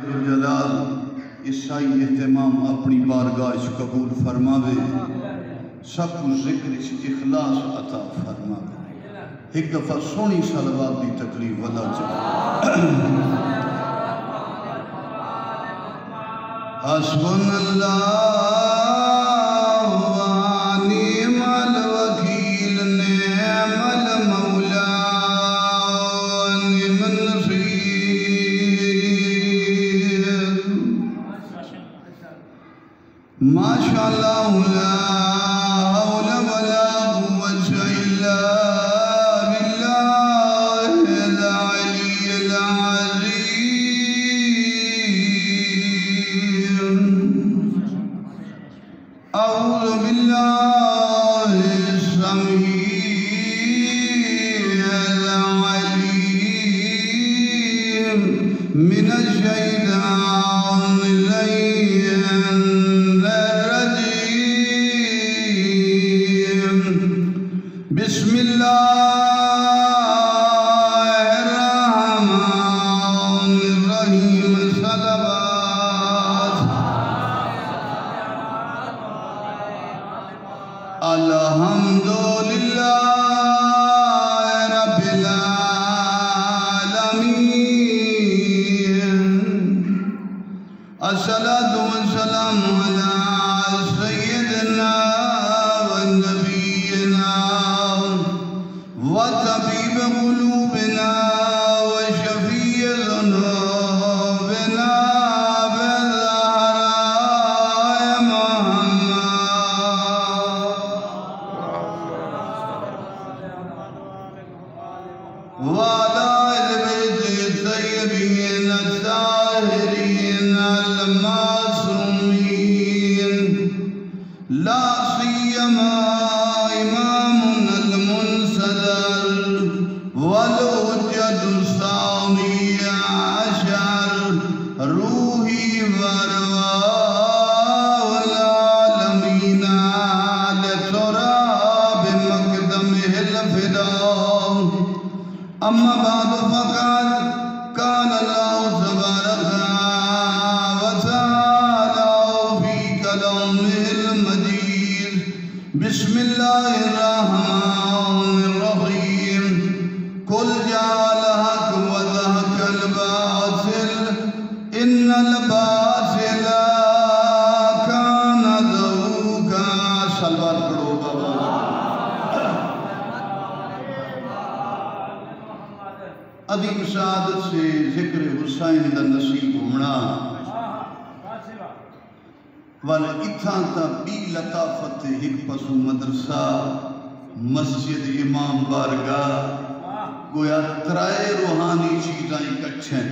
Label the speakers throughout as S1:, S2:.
S1: جلال عیسائی اہتمام اپنی بارگاہ قبول فرماوے، سب کچھ ذکر اخلاص عطا فرماوے۔ ایک دفعہ سونی صلوات دی تکلیف ولا چاہے۔ حسبنا اللہ ونعم الوکیل، نعم المولا ونعم النصير۔ ما شاء الله لا حول ولا قوة إلا بالله العلي العظيم۔ أعوذ بالله السميع العليم من الشيطان الرجيم۔ بسم الله الرحمن الرحيم۔ صلوات الحمد لله رب العالمين، الصلاة والسلام على سيدنا ونبينا وطبيب قلوبنا وشفيع ذنوبنا بالزهراء محمد وعلى آل بيت الطيبين الطاهرين المعصومين، لا سيما إمامنا المنصدر والحجة الثاني عشر، روحي وأرواح العالمين على تراب مقدمه الفداء۔ أما بعد فقد قال الله تبارك وتعالى في كلامه المجيد، بسم الله الرحمن الرحيم، قل جاء الحق وزهق الباطل إن الباطل كان زهوقا۔ صلوات پڑھو بابا۔ عظیم سعادت سے ذکر حسین دا نصیب ہونا، وال اتھاں تا بی لطافت ایک پسو مدرسہ مسجد امام بارگاہ گویا ترائے روحانی چیزاں اکٹھیں۔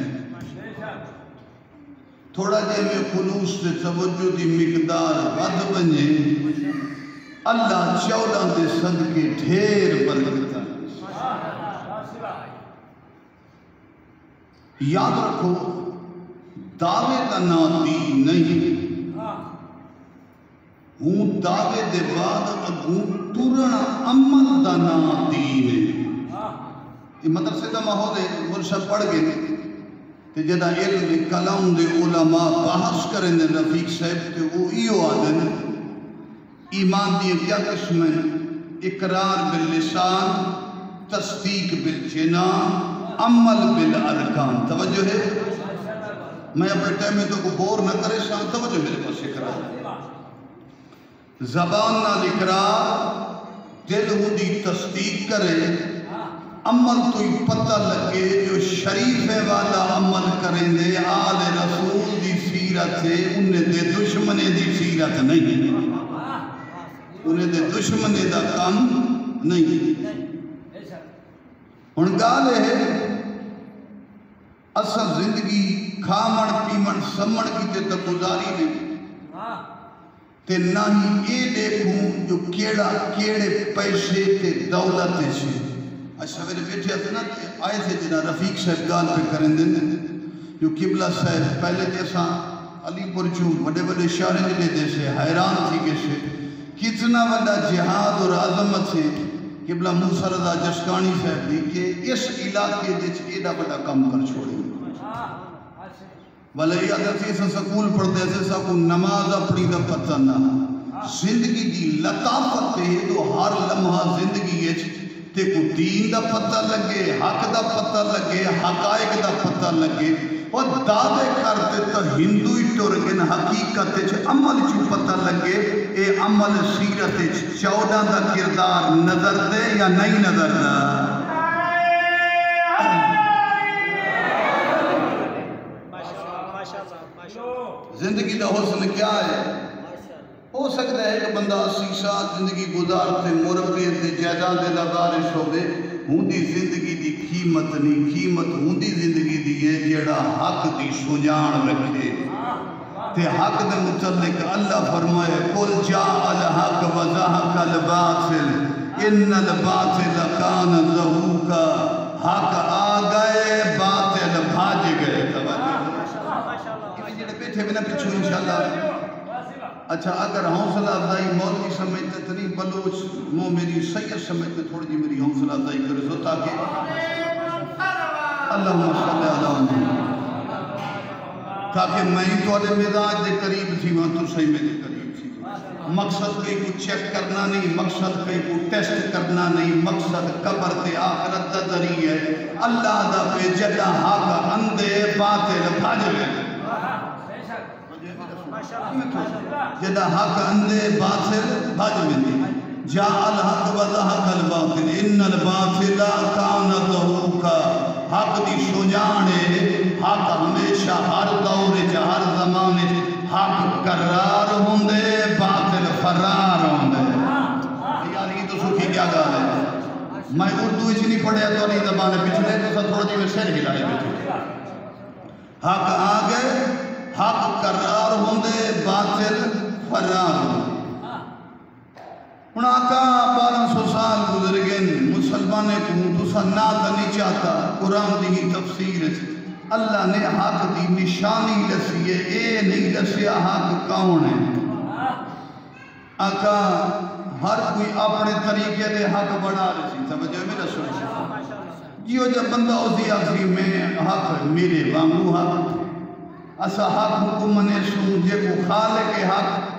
S1: تھوڑا جے میں خلوص سے توجہ دی مقدار ود بنے، اللہ چودہ دے صدقے ڈھیر برکتاں۔ یاد رکھو، دعوے دا نام دین نہیں، ہوں دعوے دے بعد اگوں ترنا عمل دا نام دین ہے۔ یہ مدرسے دا ماحول ہے، مرشد پڑھ گئے تے جدا علم کلام دے علماء بحث کریں دے رفیق صاحب تے وہ ایو آدن ایمان دی کیا قسم ہے؟ اقرار باللسان، تصدیق بالجنان، عمل بالارکان۔ توجہ ہے؟ میں اپنے ٹائم میں تو کو بور نہ کرے سان، توجہ میرے پاس اقرار۔ زبان نال اقرار، دل ہوندی تصدیق کرے، عمل تو ہی پتہ لگے جو شریف والا عمل کریں دے آل رسول دی سیرت ہے، انہیں دے دشمنے دی سیرت نہیں، انہیں دے دشمنے دا کام نہیں۔ ان گال ہے اصل زندگی کھامن پیمن سمن کی تے تک گزاری نہیں، تے نہ ہی اے دیکھوں جو کیڑے پیسے تے دولت سے۔ آج سویرے بیٹھے آتے نا آئے تھے جنا رفیق صاحب گال پہ کریں دیں جو قبلہ صاحب پہلے جیسا علی پور چوں بڑے بڑے شہریں جلے دے سے حیران تھی کہ سے کتنا بڑا جہاد اور عظمت ہے قبلہ موسیٰ رضا جشکانی صاحب دی کہ اس علاقے دیچ ایڈا بڑا کم کر چھوڑے۔ ولی ادھر سے سکول پڑھتے سے سب کو نماز اپنی دا پتہ نہ زندگی دی لطافت ہے تو ہر لمحہ زندگی ہے تے کو دین دا پتہ لگے حق دا پتہ لگے حقائق دا پتہ لگے اور دعوے کرتے تو ہندو ہی ٹر گن حقیقت عمل چو پتہ لگے اے عمل سیرت 14 دا کردار نظر دے یا نہیں نظر دا زندگی دا حسن کیا ہے ہو سکتا ہے کہ بندہ 80 سال زندگی گزارتے مربے تے جائیداد دے لگارش ہوئے ہوں دی زندگی دی قیمت نہیں قیمت ہوں دی زندگی دی ہے جیڑا حق دی سجان رکھے تے حق دے متعلق اللہ فرمائے قل جاء الحق وزهق الباطل ان الباطل کان زہوقا حق آ گئے باطل بھاج گئے جڑے بیٹھے بنا پچھو انشاءاللہ اچھا اگر حوصلہ افزائی مولوی سمجھتے تو نہیں بلوچ میری سید سمجھتے تھوڑی جی میری حوصلہ افزائی کرے سو تاکہ اللہم صلی اللہ علیہ وسلم تاکہ میں تو آدھے مزاج دے قریب تھی وہاں تو صحیح میرے قریب تھی مقصد کہیں کو چیک کرنا نہیں مقصد کہیں کو ٹیسٹ کرنا نہیں مقصد قبر تے آخرت دا ذریعہ ہے اللہ دا پہ جدہ حق اندے باطل بھاجلے جدہ حق اندے باطل بھاج میں جاء الحق وزهق الباطل ان الباطل کان زہوقا حق دی سجانے حق ہمیشہ ہر دور ہر زمانے حق قرار ہوندے باطل فرار ہوندے یار یہ تو سوکھی کیا گا ہے میں اردو اچھ نہیں پڑھیا تو نہیں زبانے پچھلے تو سب تھوڑا جی میں سیر ہلائے بیٹھے حق آگے حق قرار ہوندے باطل فرار ہوندے ان آقا 1200 سال گزر گئے مسلمانے کو تسا ناتا نہیں چاہتا قرآن دی تفسیر اللہ نے حق دی نشانی لسی ہے اے نہیں لسیا حق کون ہے آقا ہر کوئی اپنے طریقے دے حق بڑھا رسی توجہ میرا سوچ جیو جب بندہ اسی عظیم میں حق میرے وانگو حق اسا حق حکمنے سمجھے کو خالق حق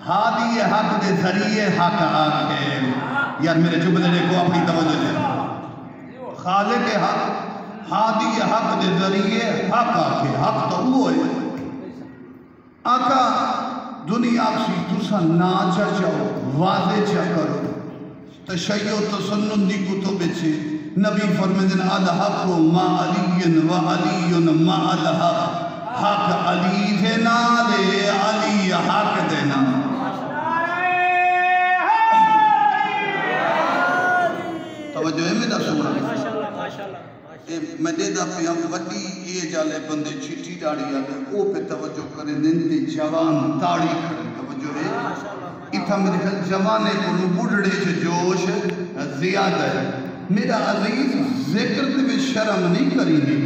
S1: ہادی حق دے ذریعے حق آکھے یار میرے جملے کو اپنی توجہ دے خالق حق ہادی حق دے ذریعے حق آکھے حق تو وہ ہے آقا دنیا سی تسا نا چاہو واضح چاہ کرو تشیع تسنن دی کتب چھے نبی فرمیدن الحق ما علی و علی ما الحق حق علی دے نالے علی حق دے نالے توجہ ہے میرا سورا میں دے دا پہ ہم وڈی یہ جالے بندے چھٹی ڈاڑی آگے او پہ توجہ کریں نندے جوان تاڑی کھڑے توجہ ہے اتھا میرے خیال جوانے کو بڑھڑے چھے جوش زیادہ ہے میرا عزیز ذکر تے بھی شرم نہیں کریں گے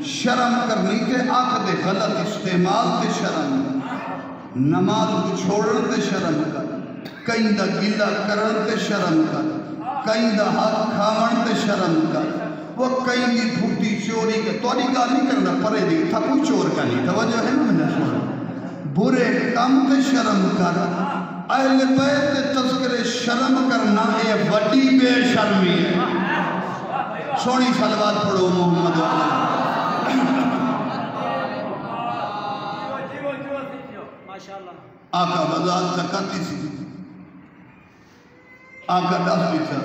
S1: شرم کرنی تے آنکھ دے غلط استعمال تے شرم نماز کو چھوڑن تے شرم کر کہیں دا گلہ کرن تے شرم کر کہیں دا حق کھاون تے شرم کر وہ کہیں دی پھوٹی چوری کے توڑی کا نہیں کرنا پرے دی تھا کوئی چور کا نہیں توجہ ہے نا میں نے برے کم تے شرم کر اہل بیت تے تذکر شرم کرنا اے وڈی بے شرمی ہے سونی صلوات پڑھو محمد آقا وضاحت تکاتی سی آقا دس بیچا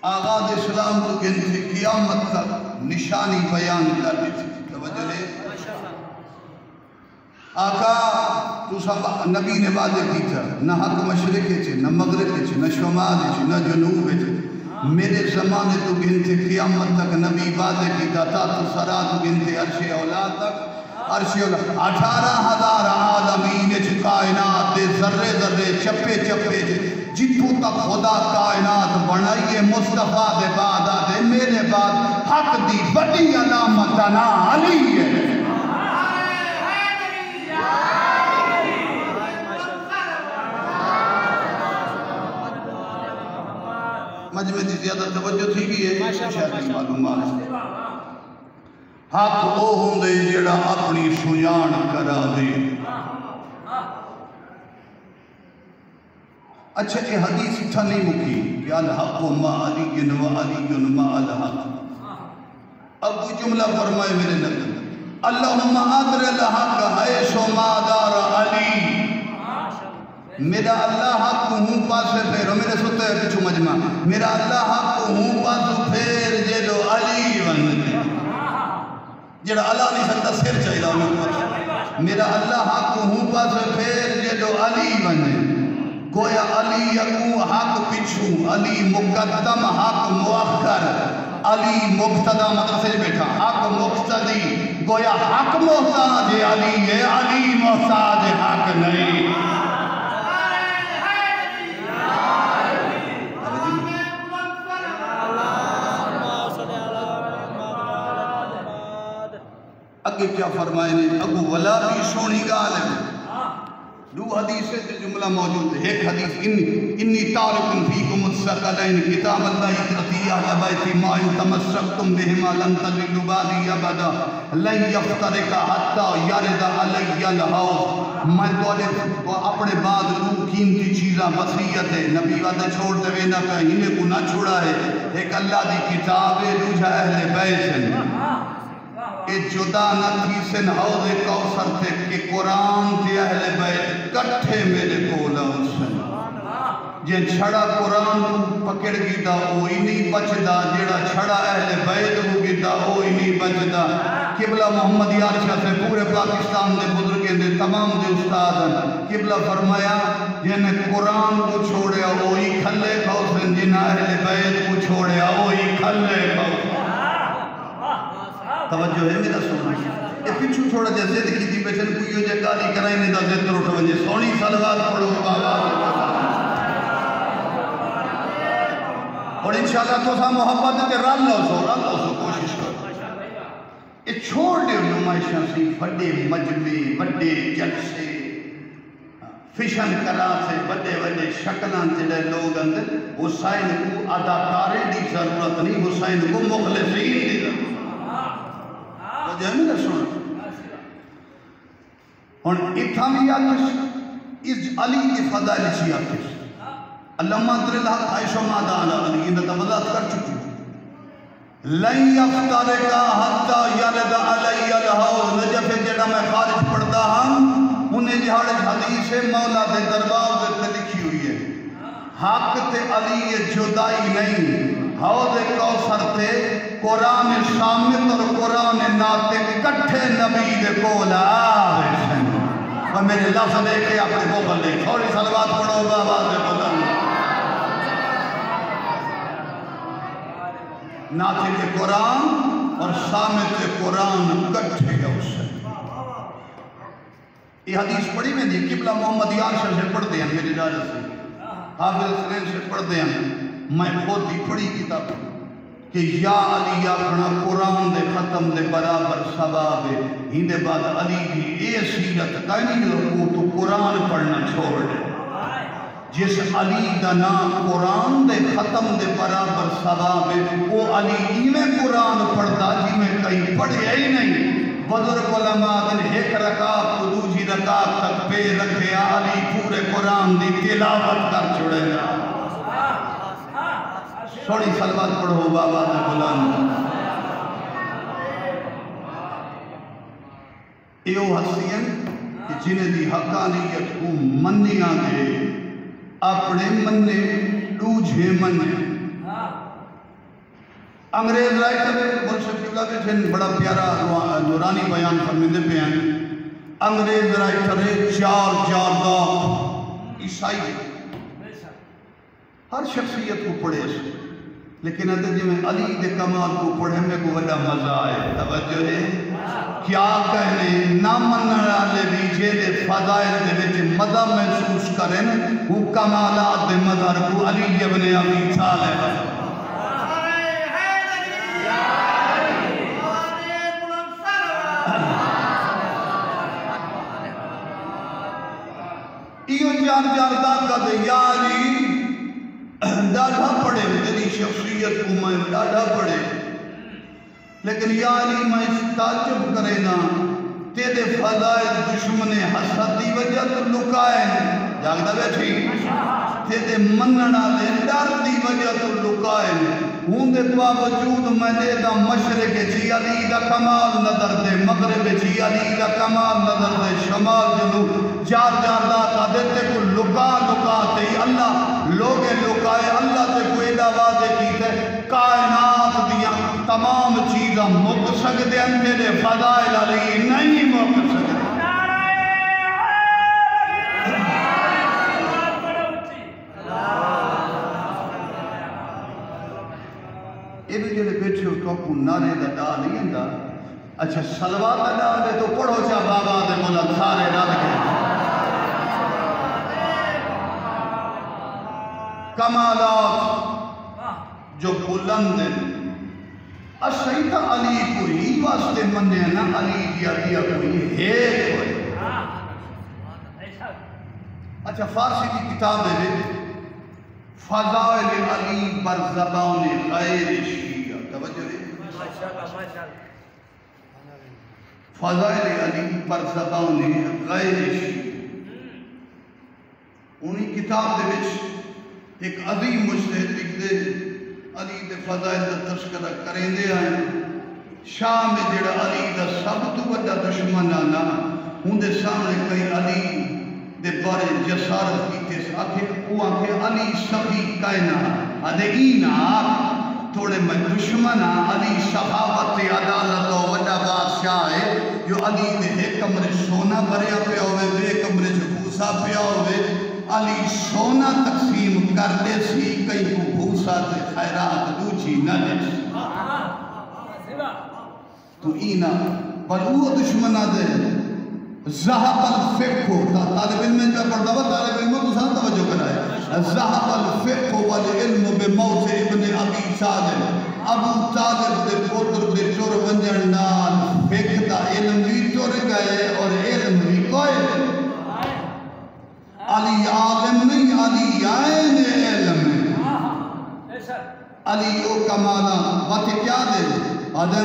S1: آغاز اسلام کو گن سے قیامت تک نشانی بیان کر دی تھی توجہ لے آقا تو سب نبی نے وعدے کی تھا نہ حق مشرق چھے نہ مغرب چھے نہ شمال چھے نہ جنوب چھے میرے زمانے تو گنتے قیامت تک نبی وعدے کی تھا تا تو سرا تو گنتے عرش اولاد تک عرش اولاد 18,000 عالمین چھے کائنات دے ذرے ذرے چپے چپے چھے جتوں تک خدا کائنات بنائیے مصطفیٰ دے بعد آدھے میرے بعد حق دی بڑی علامت نا علی ہے مجمع دی زیادہ توجہ تھی گئی ہے شاید معلومات حق او ہوندے جڑا اپنی سجان کرا دے. اچھا یہ حدیث اتھا نہیں مکی کہ الحق ما علی و علی ما الحق. اب کوئی جملہ فرمائے میرے نبی اللہم ادر الحق حیث ما دار علی. میرا اللہ حق ہوں پاسے پھیرو میرے ستے ہیں پچھو مجمع میرا اللہ حق ہوں پاسو پھیر جیدو علی ونجے جڑا اللہ نہیں سکتا سر چاہیے انہوں میرا اللہ حق ہوں پاسے پھیر جیدو علی ونجے. گویا علی اکو حق پچھو علی مقدم حق مؤخر علی مبتدا مدرسے بیٹھا حق مقتدی گویا حق محتاج علی ہے علی محتاج حق نہیں. اگے کیا فرمائے نے اگو ولا بھی سونی گال ہے. دو حدیث سے جملہ موجود ہے. ایک حدیث انی تارکن فیکم الثقلین کتاب اللہ اطرتی اہل بیتی ما ان تمسکتم بہما لن تضلوا بعدی ابدا لن یفترق حتی یرد علی الحوض. میں تو اپنے بعد دو قیمتی چیزاں وصیت ہے نبی وعدہ چھوڑ دے نہ کہیں کو نہ چھوڑا ہے. ایک اللہ دی کتاب ہے دوسرا اہل بیت ہے. اے جدا نہ تھی سن حوض کوثر تھے کہ قرآن تھی اہل بیت کٹھے میرے کولا حسن. جن چھڑا قرآن پکڑ گیتا وہی نہیں بچدا جڑا چھڑا اہل بیت ہو گیتا وہی نہیں بچدا. قبلہ محمد یارشاہ سے پورے پاکستان دے بزرگیں دے تمام دے استاد قبلہ فرمایا جن قرآن کو چھوڑیا وہی کھلے کھوسن جن اہل بیت کو چھوڑیا وہی کھلے کھوسن. توجہ ہے میرا سونا یہ پچھو تھوڑا جیسے دیکھی تھی بیچن کوئی ہو جائے گالی کرائیں نہیں دا زندر اٹھو ونجے سونی صلوات پڑھو بابا. اور انشاءاللہ تو سا محبت ہے کہ رل لو سو کوشش کرو. یہ چھوڑ دے نمائشاں سی بڑے مجمع بڑے جلسے فشن کلا سے بڑے شکلان سے لوگ اندر حسین کو اداکارے دی ضرورت نہیں حسین کو مخلصین دی ضرورت. جہاں سن اور اتھامی آتش اس علی کی فضائل سی آتش اللہم ادر الحق عائشہ مادہ علی اندھا وضاحت کر چکی. لن یفترقا حتی یرد علی الحوض. نجف جڑا میں خارج پڑھتا ہم انہیں جہاڑ حدیث مولا دے دربار دے لکھی ہوئی ہے حق تے علی جدائی نہیں. حوض کوثر تھے قرآن شامت اور قرآن ناطق کٹھے نبی دے کولا آوے. اور میرے لفظ لے کے اپنے بوبل لے تھوڑی صلوات پڑھو بابا دے بلند. ناطق قرآن اور شامت قرآن کٹھے گوشن. یہ حدیث پڑھی میں دی قبلہ محمد یارشاہ سے پڑھ دیں میری اجازت سے حافظ سلیم سے پڑھ دیں. میں خود بھی پڑھی کتاب کہ یا علی اپنا قرآن دے ختم دے برابر ثواب ہے. ہندے بعد علی دی اے سیرت کہیں لوگوں تو قرآن پڑھنا چھوڑ دے. جس علی دا نام قرآن دے ختم دے برابر ثواب ہے وہ علی ایمیں قرآن پڑھتا جی میں کہیں پڑھے ہی نہیں. بزرگ علماء دن ایک رکعت تو دوسری رکعت تک پہ رکھے علی پورے قرآن دی تلاوت کر چھوڑے گا. تھوڑی صلوات پڑھو بابا دے بلند. ایو حسین کہ جنہیں دی حقانیت کو منیا گئے اپنے مننے دوجھے مننے. انگریز رائٹر منصف قبلہ کے جن بڑا پیارا نورانی بیان فرمیندے پہ ہیں. انگریز رائٹر چار جاردہ عیسائی ہر شخصیت کو پڑھے سے لیکن اگر جی میں علی دے کمال کو پڑھے میں کو بڑا مزہ آئے. توجہ ہے کیا کہنے نہ مننے والے بھی جے دے فضائل دے وچ مزہ محسوس کریں وہ کمالات دے مظہر کو علی ابن ابی طالب. ایو جار کا دے یاری ڈاڑھا پڑے تیری شخصیت کو میں ڈاڑھا پڑے لیکن یا علی میں اس تعجب کرے نا تیرے فضائل دشمن حسد دی وجہ تو لکائے جاگدہ بیٹھی تیرے مننا لے ڈر دی وجہ تو لکائے ہوں دے باوجود میں دے دا مشرق چی علی دا کمال نظر دے مغرب چی علی دا کمال نظر دے شمال جنوب جار جار داتا دیتے کو لکا لکا تے اللہ لوگے لکائے اللہ تے کوئی دعوے کی تے کائنات دیا تمام چیزاں مک سکتے ہیں تیرے فضائل علی نہیں مک سکتے یہ بھی جڑے بیٹھے ہو تو آپ کو نعرے دا ڈا نہیں ہندا اچھا سلوات دا ڈا دے تو پڑھو چاہ بابا دے مولا سارے رد کے کمالات جو بلند ہیں اشیطہ علی کوئی واسطے مننے نا علی دیا دیا کوئی ہے کوئی اچھا فارسی کی کتاب ہے فضائل علی بر زبان غیر شیعہ توجہ ہے فضائل علی بر زبان غیر شیعہ انہی کتاب دے وچ ایک عظیم مجتہد لکھ دے علی دے فضائل دا تذکرہ کریں دے آئیں شام میں جڑا علی دا سب تو بڑا دشمن آنا ہوں دے سامنے کئی علی دے بارے جسارت کی تیس آکھے وہ آکھے علی سخی کائنہ آدھے اینا تھوڑے میں دشمن علی صحابت عدالت و وڈا بادشاہ ہے جو علی دے ایک کمرے سونا بھریا پیا ہوئے بے کمرے جو بھوسا پیا ہوئے علی سونا تقسیم کر دے سی کئی کو بھوسا تے خیرات دوچی نہ دے تو اینا بلو دشمنہ دے ذہب الفقہ طالب علم میں پڑھ دوا طالب علم کو ساتھ توجہ کرائے ذہب الفقہ والعلم بموت ابن ابی طالب ابو طالب دے پوتر دے ٹر ونجن نال فقہ دا علم بھی ٹر گئے اور علم بھی کوئی علی عالم نہیں علی عین علم ہے علی او کمالا باقی کیا دے آدھے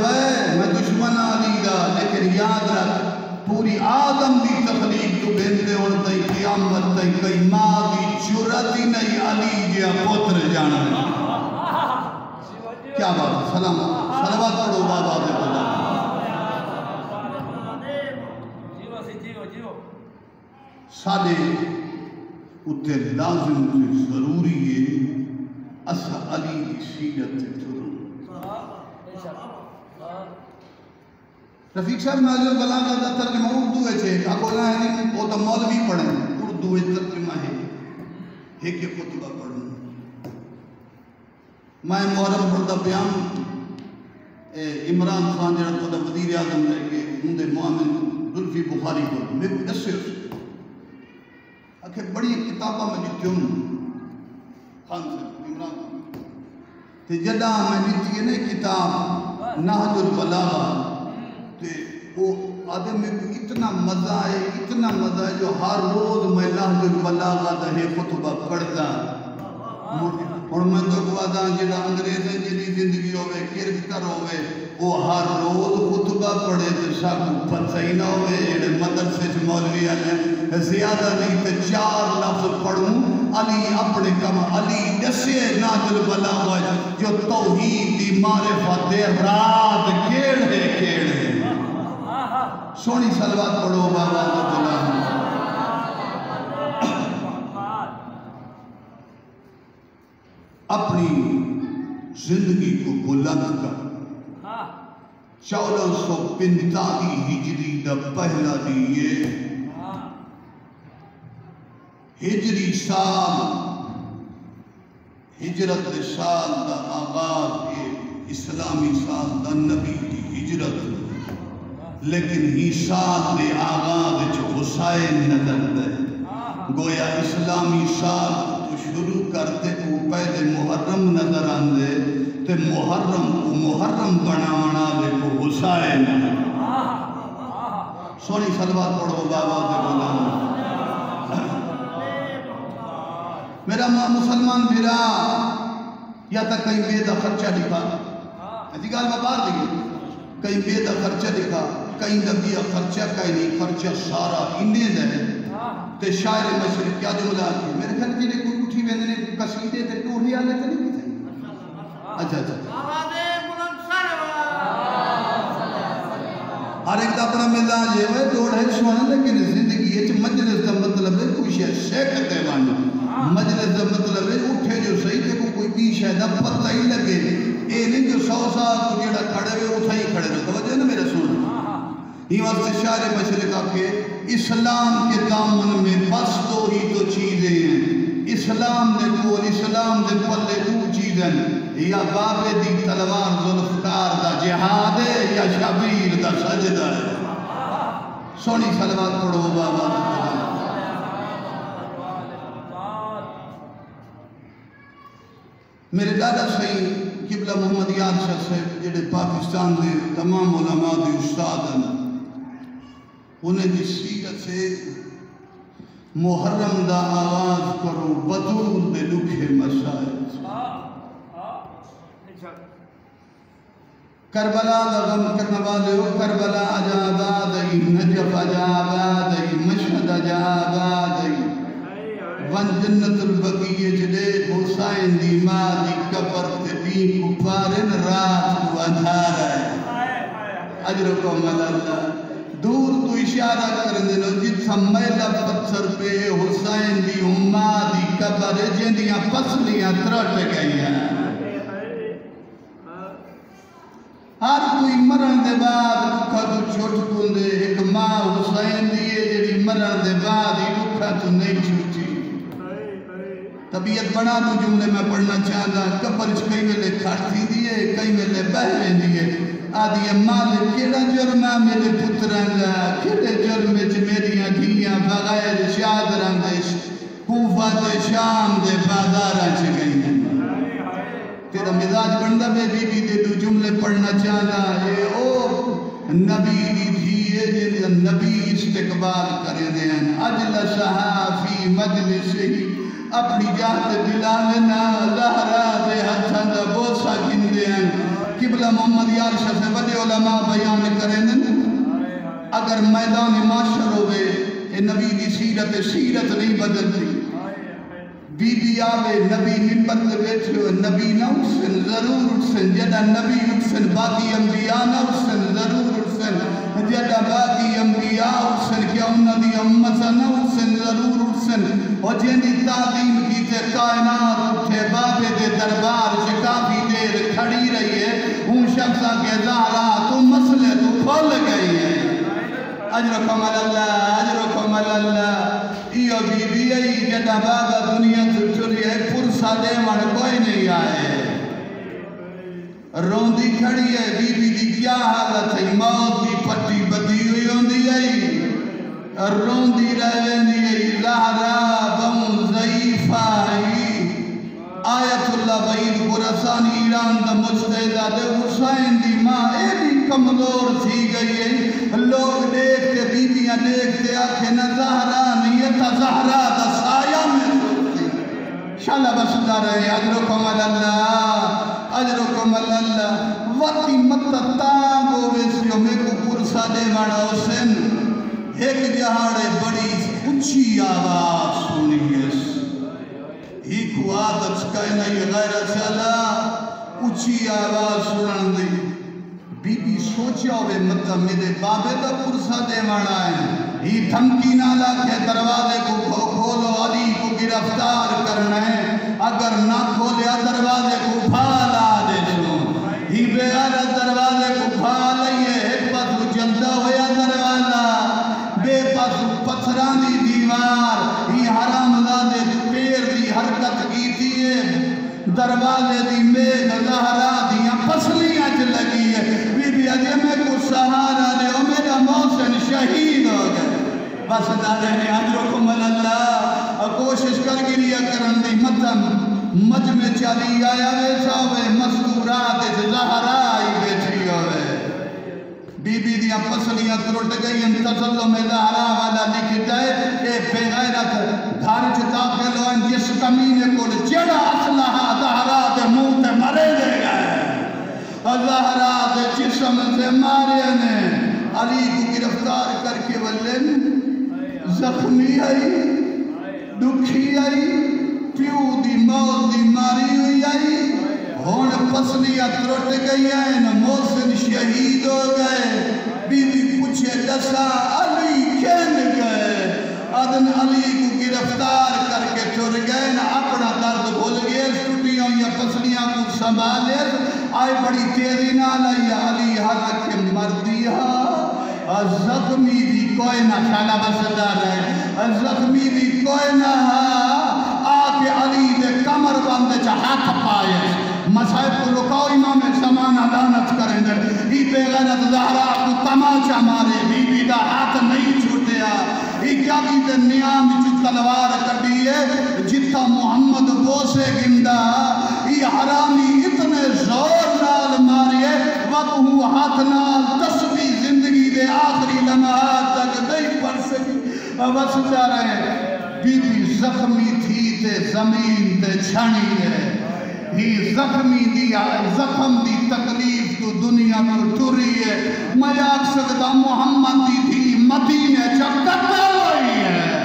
S1: میں دشمن علی دا لیکن یاد رکھ پوری آدم دی تخلیق تو بہندے اور تی قیامت تی کئی ماں دی جرتی نہیں علی جیا پتر جانا ہے کیا بات ہے سلام صلوات پڑھو بابا دے بلا سادے اتنے لازم سے ضروری ہے اسا علی کی سیرت سے ضرور رفیق صاحب ناظر بلاغہ دا ترجمہ اردو ہے چھے اکولا ہے نہیں وہ تو مولوی پڑھیں اردو ہے ترجمہ ہے ایک خطبہ پڑھیں میں محرم پردہ بیان عمران خان جڑا تو وزیر اعظم رہ کے ہندے معامل زلفی بخاری کو میں اسے کہ بڑی کتابہ میں جیتے ہوں خان سے عمران خان تے جدہ میں جیتی ہے نا کتاب نہج البلاغہ تے وہ آدھے میں کو اتنا مزہ ہے جو ہر روز میں نہج البلاغہ دا ہے خطبہ پڑھتا اور میں تو گواداں جڑا انگریزیں جڑی زندگی ہوئے کرکتر ہوئے وہ ہر روز خطبہ پڑھے تو سب پتہ ہی نہ ہوئے جڑے مدرسے سے مولوی آنے زیادہ نہیں تو 4 لفظ پڑھوں علی اپنے کم علی جسے نہج البلاغہ جو توحید دی معرفت رات کیڑے سونی صلوات پڑھو بابا تو بلا اپنی زندگی کو بلند کر 1445 ہجری دا پہلا دیئے ہجری سال ہجرت سال دا آغاز اسلامی سال دا نبی دی ہجرت لیکن ہی سال دے آغاز جو حسین نظر دے گویا اسلامی سال تو شروع کرتے کو پہلے محرم نظر آندے تے محرم بنا دے کو حسین سونی صلوات پڑھو بابا دے بلان میرا مسلمان بھیرا یا تک کئی بے دا خرچہ لکھا ایسی گال میں بار دیگی کئی بے دا خرچہ دکھا کئی نبی خرچہ کئی نہیں خرچہ سارا انہیں دے تے شاعر مشرق کیا جملہ کی میرے خیال جی نے کوئی اٹھی ویندنے قصیدے تے ٹوڑی آلے تے نہیں کی اچھا ہر ایک دا اپنا مزاج ہے وہ دوڑ ہے سونا لیکن زندگی ہے مجلس دا مطلب ہے کوئی شے سیکھتے بانو مجلس دا مطلب ہے اٹھے جو صحیح تے کوئی پیش ہے دا پتہ ہی لگے اے نہیں جو 100 سال کو جیڑا کھڑے ہوئے اٹھا ہی کھڑے ہوئے توجہ نا میرا سونا یہ وقت شاعر مشرقہ کے اسلام کے دامن میں بس دو ہی تو چیزیں ہیں اسلام دے کول اسلام دے پلے دو چیزیں یا بابے دی تلوار ذوالفقار دا جہاد ہے یا شبیر دا سجدہ ہے سونی صلوات پڑھو بابا میرے دادا صحیح قبلہ محمد یاد شاہ صاحب جڑے پاکستان دے تمام علماء دی استاد ہیں انہیں جس سیرت سے محرم دا آواز کرو بدول دے لکھے مسائل کربلا دا غم کرنے والے ہو کربلا عجاباد ای نجف عجاباد ای مشہد عجاباد ای ون جنت البقیہ جلے حسین دی ماں دی کبر تے بھی کپارن رات کو اندھارا ہے اجرکم اللہ دور تو اشارہ کرنے لو جتھا میلہ پتھر پہ حسین دی اماں دی کبر جنیاں پسلیاں ترٹ گئی ہیں ہر کوئی مرن دے بعد رکھا تو چھوٹ کن دے ایک ماں حسین دیئے جیڑی مرن دے بعد ہی رکھا تو نہیں چھوٹی طبیعت بنا دو جملے میں پڑھنا چاہتا کپر کئی ملے کھاٹی دیئے کئی ملے بہلیں دیئے آدھی مالک کیڑا جرمہ میرے پتران جا کیڑے جرمے چھ میریاں گھیاں بغیر شاد رندش کوفہ دے شام دے بازارہ چھ گئی ہیں تیرا مزاج بندہ میں بی دے دو جملے پڑھنا چاہنا ہے او نبی دی دھیئے جنہاں نبی استقبال کرے دیں اجل صحافی مجلس ہی اپنی جات بلالنا زہرہ دے ہتھاں دا بوسا گن دیں قبلہ محمد یار شاہ سے بڑے علماء بیان کریں اگر میدان معاشر ہوئے نبی دی سیرت نہیں بدلتی بی بی آوے نبی ممبر دے بیٹھے ہوئے نبی نہ اٹھسن ضرور اٹھسن جدہ نبی اٹھسن باقی انبیاء نہ اٹھسن ضرور اٹھسن جدہ باقی انبیاء اٹھسن کیا انہوں دی امت نہ اٹھسن ضرور اٹھسن اور جنہی تعلیم کی تے کائنات اٹھے بابے دے دربار سے کافی دیر کھڑی رہی ہے ان شخصہ کے زہرہ تو مسئلے تو کھول گئی ہے اجرکم اللہ ایو بی بی ای جدہ بابا دنیا تو چلی ہے پرسا دے من کوئی نہیں آئے روندی کھڑی ہے بی بی دی کیا حالت ہے موت کی پٹی بدی ہوئی ہوندی ہے روندی رہوندی ہے زہرہ بہن ضعیفہ ہے آیت اللہ بعید قرآن ایران دا مجتہدہ دے حسین دی ماں اے بھی کمزور تھی گئی ہے لوگ دیکھتے بیبیاں دیکھتے آنکھیں نہ زہرہ نہیں ہے تا زہرہ دا سایہ میں شاءاللہ بسدہ رہے اجرکم اللہ وقتی متتان کو ویسیوں میں کو پرسا دے مانا حسین ایک جہاڑے بڑی اچھی آواز سنی ہے ہی کو عادت کہنا یہ غیر چلا اچھی آواز سنن دی بی بی سوچا ہوئے مطلب میرے بابے دا پرسا دے مانا ہے ہی دھمکی نہ لاکھے دروازے کو کھولو علی کو گرفتار کرنا ہے اگر نہ کھولیا دروازے کو پھالا دے دو ہی بغیر دروازے کو پھالئیے ایک پاس جلدہ ہویا دروازہ بے پاس پتھرانی دیوار ہی حرام زادے پیر دی حرکت کی تھی دروازے دی میگ زہرہ دیاں پسلیاں چ لگی ہے بی بی اجے میں کو سہارا دے او میرا محسن شہید ہو گئے بس دادے نے اجرکم اللہ کوشش کر گریا کرن دی مجمع چلی آیا ویسا ہوئے مذکورات زہرہ آئی بیٹھی ہوئے بی بی دیاں پسلیاں ترٹ گئی ان تظلم زہرہ والا لکھتا ہے اے بے غیرت گھر چ داخل ہوئن جس کمینے کو جڑا اسلحہ زہرہ دے منہ تے مرے دے گئے زہرا دے جسم سے مارے نے علی کو گرفتار کر کے ولن زخمی آئی دکھی آئی پیو دی موت دی ماری ہوئی آئی ہون پسلیاں ترٹ گئی ہیں محسن شہید ہو گئے بی بی پوچھے دسا علی کھین گئے ادن علی کو گرفتار کر کے ٹر گئے نہ اپنا درد بھول گئے ٹوٹیاں یا پسلیاں کو سنبھالے آئے بڑی تیزی نہ لائی علی حالک مردیا زخمی دی کوئی نہ خیالہ بسدار ہے زخمی دی کوئی نہ آکے علی دے کمر بندے چا ہاتھ پائے مسائب کو لکاؤ امام زمانہ لانت کریں در ای بے غیرت زہرا کو تماچا مارے بی بی دا ہاتھ نہیں چھوٹیا ای کیا بھی دے نیام جو تلوار کردیئے جتا محمد بوسے گندہ ای حرامی اتنے زور نال مارے وقت ہاتھ نال تصوی زندگی دے آخری لمحات تک نہیں پڑھ سکی وسجا رہے بی بی زخمی تھی تے زمین تے چھڑی ہے ہی زخمی دیا زخم دی تکلیف تو دنیا کو ٹری ہے میں آگ سکتا محمد دی تھی مدینہ چکتا ہوئی ہے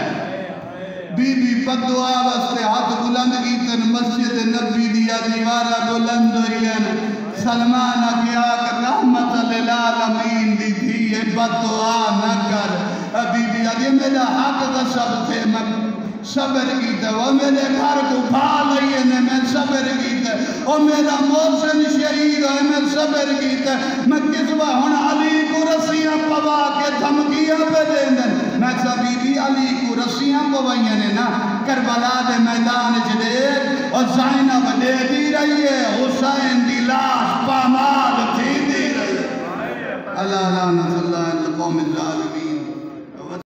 S1: بی بی بدعا واسطے ہاتھ بلند کی تن مسجد نبی دیا دیوارہ بلند ہوئی ہے سلمانہ کیا کہ رحمت للعالمین دی تھی یہ بدعا نہ کر بی بی آدھی میرا حق غصب تھے میں صبر کی تھے وہ میرے گھر کو بھا لئیے نے میں صبر کی تھے وہ میرا محسن شہید ہے میں صبر کی تھے میں کسوہ ہون علی کو رسیاں پوا کے دھمکیاں پہ دیندن میں سبھی بھی علی کو رسیاں پوائیں نے نا کربلا دے میدان جدید اور زینب دے دی رہی ہے حسین دی لاش پامال تھی دی رہی ہے اللہ لعنت اللہ القوم الظالمین